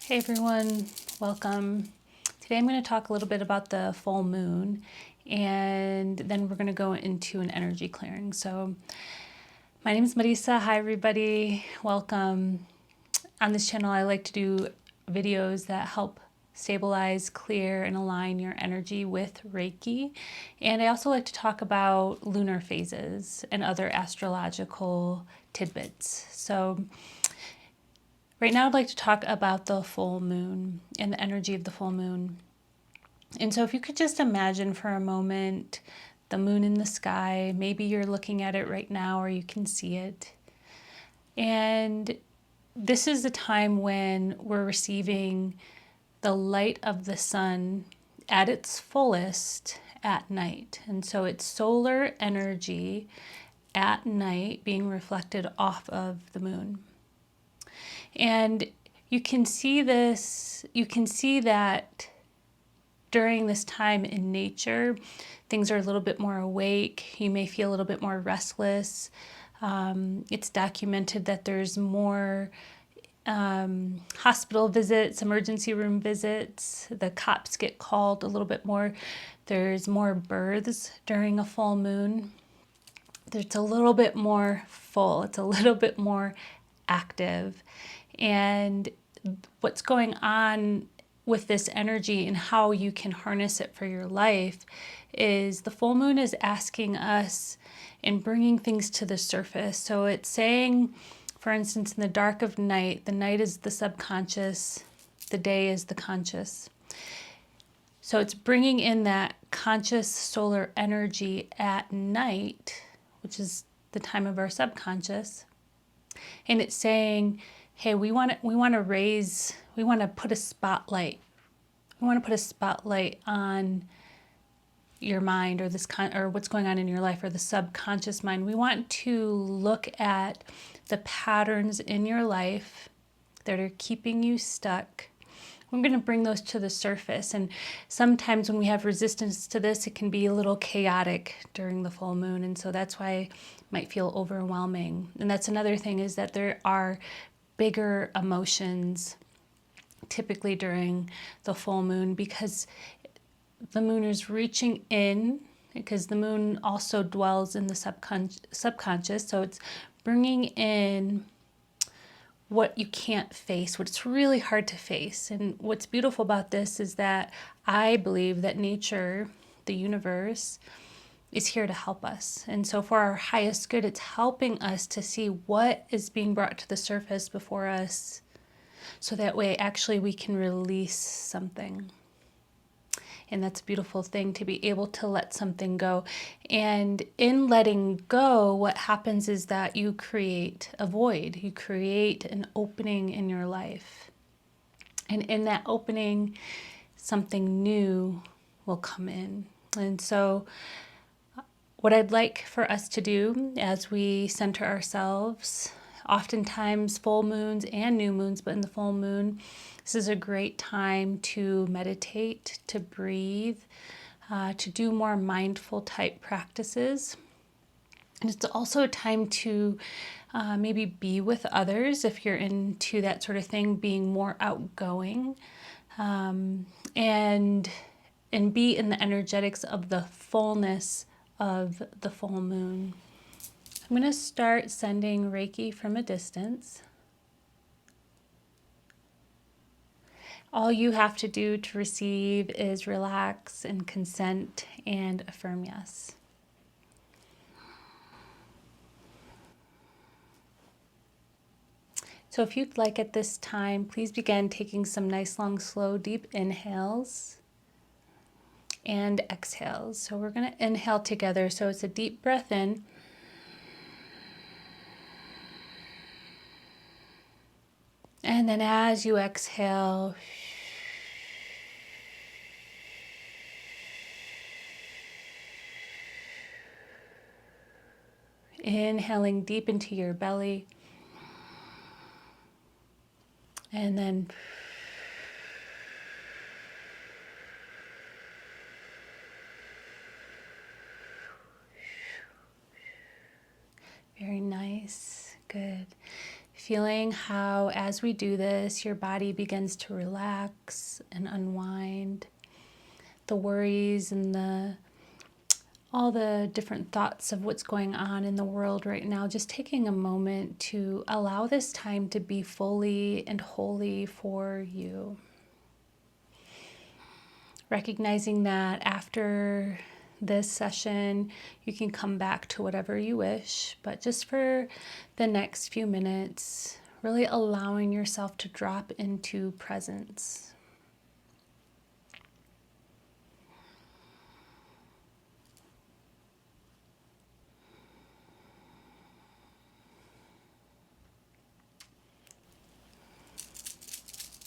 Hey everyone, welcome. Today I'm going to talk a little bit about the full moon, and then we're going to go into an energy clearing. So my name is Marisa. Hi everybody, welcome. On this channel I like to do videos that help stabilize, clear, and align your energy with Reiki. And I also like to talk about lunar phases and other astrological tidbits. So right now I'd like to talk about the full moon and the energy of the full moon. And so if you could just imagine for a moment the moon in the sky, maybe you're looking at it right now or you can see it. And this is the time when we're receiving the light of the sun at its fullest at night. And so it's solar energy at night being reflected off of the moon. And you can see this, you can see that during this time in nature, things are a little bit more awake. You may feel a little bit more restless. It's documented that there's more hospital visits, emergency room visits. The cops get called a little bit more. There's more births during a full moon. It's a little bit more full. It's a little bit more active. And what's going on with this energy and how you can harness it for your life is the full moon is asking us and bringing things to the surface. So it's saying, for instance, in the dark of night, the night is the subconscious, the day is the conscious. So it's bringing in that conscious solar energy at night, which is the time of our subconscious. And it's saying, hey, we want to raise, we want to put a spotlight. We want to put a spotlight on your mind or or what's going on in your life or the subconscious mind. We want to look at the patterns in your life that are keeping you stuck. We're going to bring those to the surface. And sometimes when we have resistance to this, it can be a little chaotic during the full moon. And so that's why it might feel overwhelming. And that's another thing, is that there are bigger emotions typically during the full moon, because the moon is reaching in, because the moon also dwells in the subconscious. So it's bringing in what you can't face, what's really hard to face. And what's beautiful about this is that I believe that nature, the universe, is here to help us. And so for our highest good, it's helping us to see what is being brought to the surface before us, so that way actually we can release something. And that's a beautiful thing, to be able to let something go. And in letting go, what happens is that you create a void. You create an opening in your life. And in that opening, something new will come in. And so what I'd like for us to do as we center ourselves, oftentimes full moons and new moons, but in the full moon, this is a great time to meditate, to breathe, to do more mindful type practices. And it's also a time to maybe be with others if you're into that sort of thing, being more outgoing, and be in the energetics of the fullness of the full moon. I'm going to start sending Reiki from a distance. All you have to do to receive is relax and consent and affirm yes. So if you'd like at this time, please begin taking some nice, long, slow, deep inhales and exhales. So we're going to inhale together. So it's a deep breath in. And then as you exhale, inhaling deep into your belly. And then very nice. Good. feeling how as we do this, your body begins to relax and unwind. The worries and all the different thoughts of what's going on in the world right now, just taking a moment to allow this time to be fully and wholly for you. Recognizing that after this session, you can come back to whatever you wish, but just for the next few minutes, really allowing yourself to drop into presence.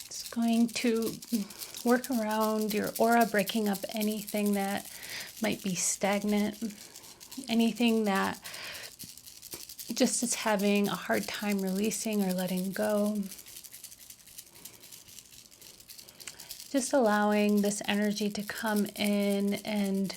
It's going to work around your aura, breaking up anything that might be stagnant, anything that just is having a hard time releasing or letting go. Just allowing this energy to come in and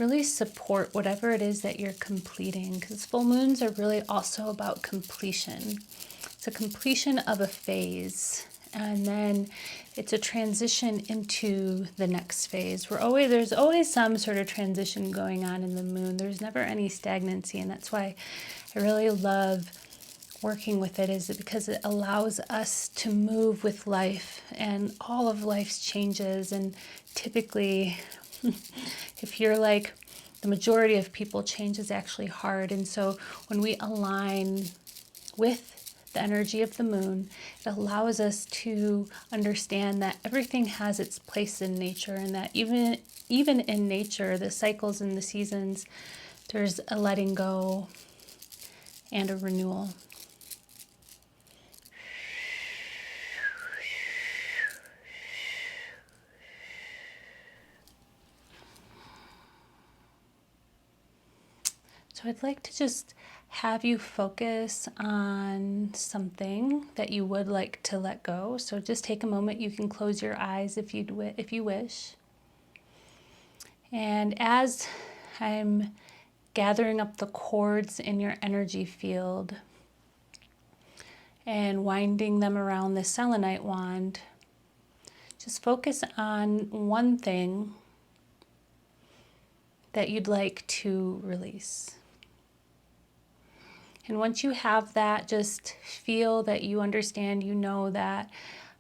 really support whatever it is that you're completing, because full moons are really also about completion. It's a completion of a phase, and then it's a transition into the next phase. There's always some sort of transition going on in the moon. There's never any stagnancy, and that's why I really love working with it, is because it allows us to move with life and all of life's changes. And typically, if you're like the majority of people, change is actually hard. And so when we align with the energy of the moon, it allows us to understand that everything has its place in nature, and that even in nature, the cycles and the seasons, there's a letting go and a renewal. So I'd like to just have you focus on something that you would like to let go. So just take a moment. You can close your eyes if you wish. And as I'm gathering up the cords in your energy field and winding them around the selenite wand, just focus on one thing that you'd like to release. And once you have that, just feel that you understand, you know that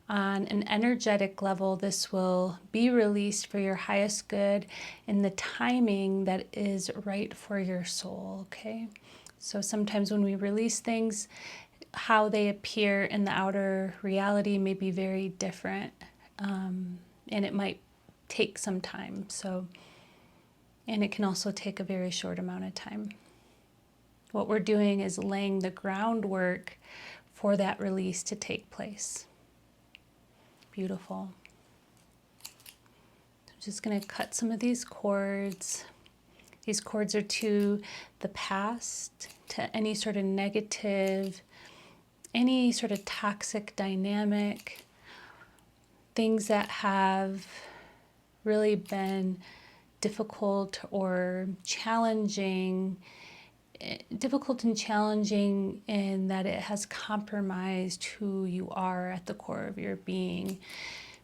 on an energetic level, this will be released for your highest good in the timing that is right for your soul, okay? So sometimes when we release things, how they appear in the outer reality may be very different, and it might take some time. And it can also take a very short amount of time. What we're doing is laying the groundwork for that release to take place. Beautiful. I'm just going to cut some of these cords. These cords are to the past, to any sort of negative, any sort of toxic dynamic, things that have really been difficult or challenging, difficult and challenging in that it has compromised who you are at the core of your being,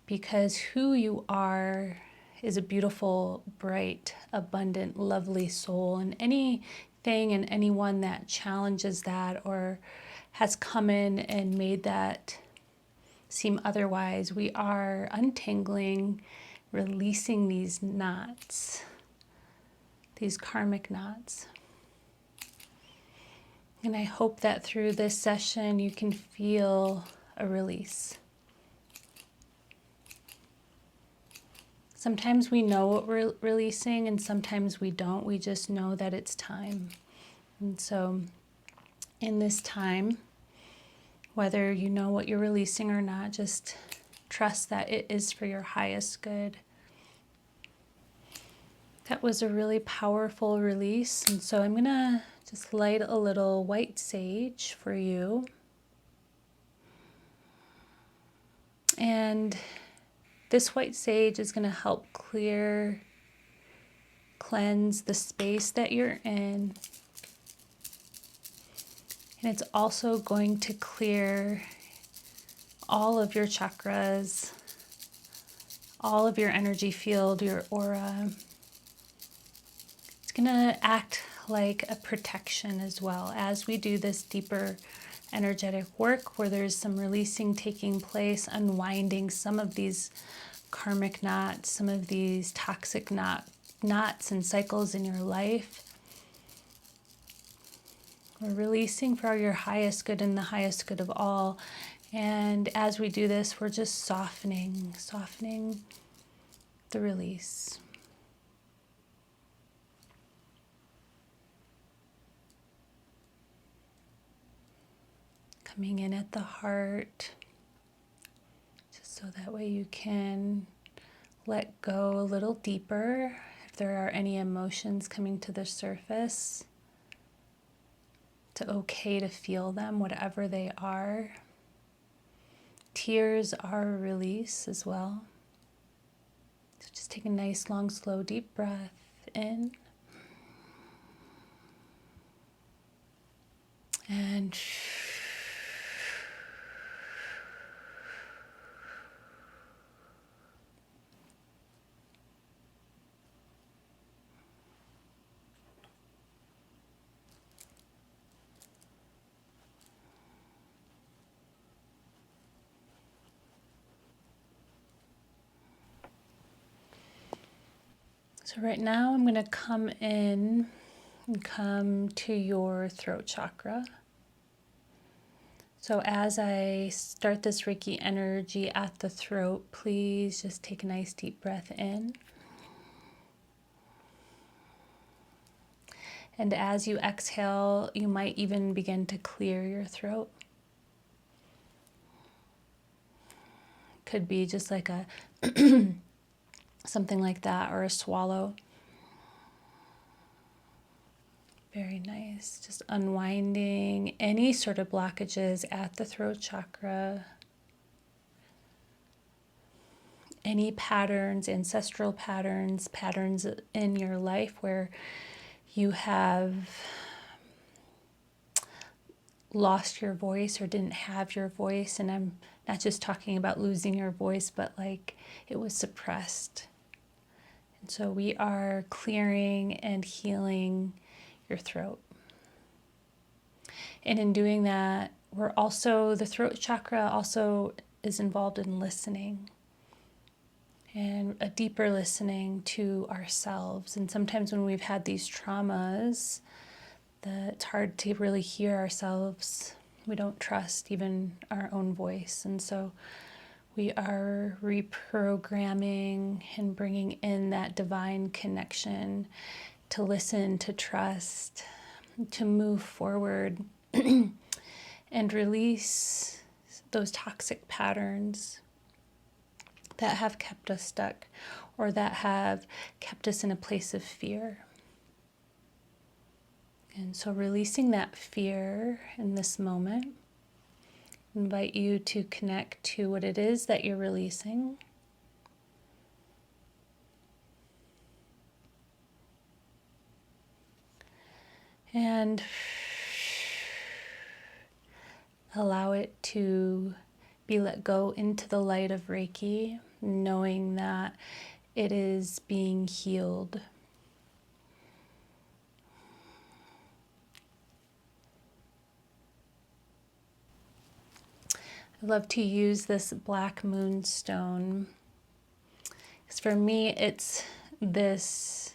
because who you are is a beautiful, bright, abundant, lovely soul, and anything and anyone that challenges that or has come in and made that seem otherwise, we are untangling, releasing these knots, these karmic knots. And I hope that through this session you can feel a release. Sometimes we know what we're releasing and sometimes we don't. We just know that it's time. And so in this time, whether you know what you're releasing or not, just trust that it is for your highest good. That was a really powerful release. And so I'm going to just light a little white sage for you. And this white sage is going to help cleanse the space that you're in. And it's also going to clear all of your chakras, all of your energy field, your aura. It's going to act like a protection as well as we do this deeper energetic work where there's some releasing taking place, unwinding some of these karmic knots, some of these toxic knots and cycles in your life. We're releasing for your highest good and the highest good of all. And as we do this, we're just softening the release. Coming in at the heart, just so that way you can let go a little deeper if there are any emotions coming to the surface. It's okay to feel them, whatever they are. Tears are a release as well. So just take a nice, long, slow, deep breath in. And so right now I'm going to come in and come to your throat chakra. So as I start this Reiki energy at the throat, please just take a nice deep breath in. And as you exhale, you might even begin to clear your throat. Could be just like a something like that, or a swallow. Very nice. Just unwinding any sort of blockages at the throat chakra. Any patterns, ancestral patterns, patterns in your life where you have lost your voice or didn't have your voice. And I'm not just talking about losing your voice, but like it was suppressed. And so we are clearing and healing your throat. And in doing that, the throat chakra also is involved in listening and a deeper listening to ourselves. And sometimes when we've had these traumas, it's hard to really hear ourselves. We don't trust even our own voice. And so we are reprogramming and bringing in that divine connection to listen, to trust, to move forward and release those toxic patterns that have kept us stuck or that have kept us in a place of fear. And so releasing that fear in this moment, invite you to connect to what it is that you're releasing. And allow it to be let go into the light of Reiki, knowing that it is being healed. I love to use this black moonstone. Because for me, it's this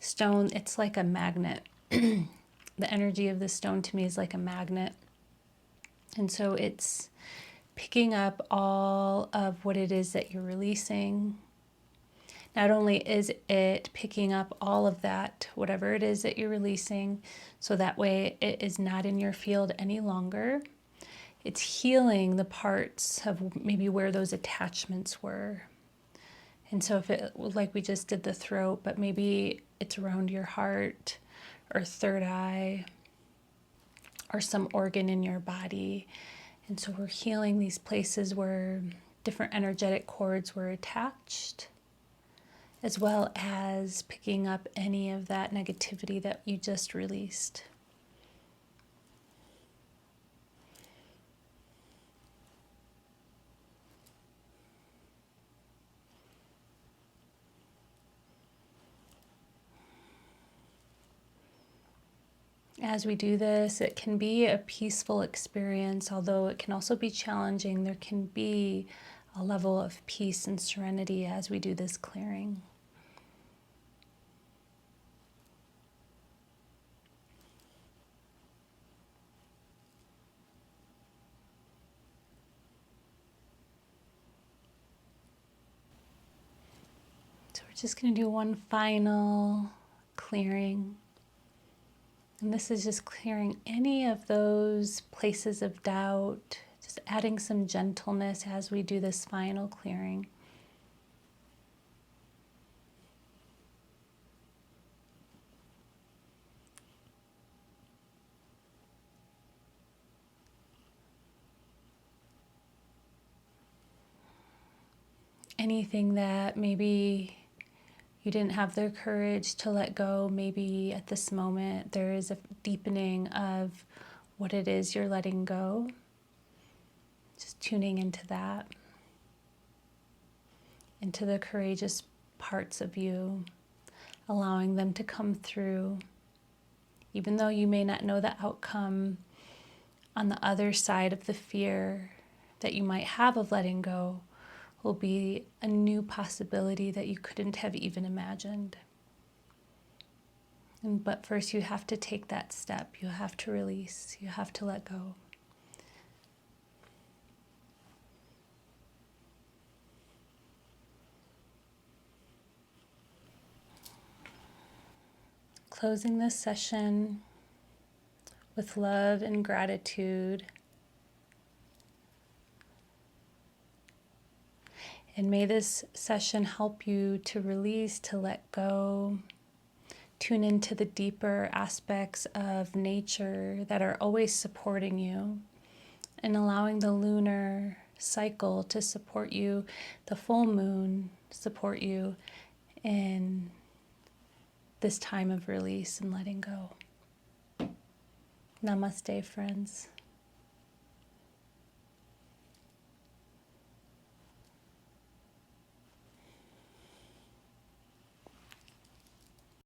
stone, it's like a magnet. The energy of this stone to me is like a magnet. And so it's picking up all of what it is that you're releasing. Not only is it picking up all of that, whatever it is that you're releasing, so that way it is not in your field any longer. It's healing the parts of maybe where those attachments were. And so if it, like we just did the throat, but maybe it's around your heart or third eye or some organ in your body. And so we're healing these places where different energetic cords were attached, as well as picking up any of that negativity that you just released. As we do this, it can be a peaceful experience, although it can also be challenging. There can be a level of peace and serenity as we do this clearing. So we're just going to do one final clearing. And this is just clearing any of those places of doubt, just adding some gentleness as we do this final clearing. Anything that maybe you didn't have the courage to let go, maybe at this moment there is a deepening of what it is you're letting go. Just tuning into that, into the courageous parts of you, allowing them to come through. Even though you may not know the outcome, on the other side of the fear that you might have of letting go will be a new possibility that you couldn't have even imagined. But first you have to take that step. You have to release. You have to let go. Closing this session with love and gratitude. And may this session help you to release, to let go, tune into the deeper aspects of nature that are always supporting you, and allowing the lunar cycle to support you, the full moon support you in this time of release and letting go. Namaste, friends.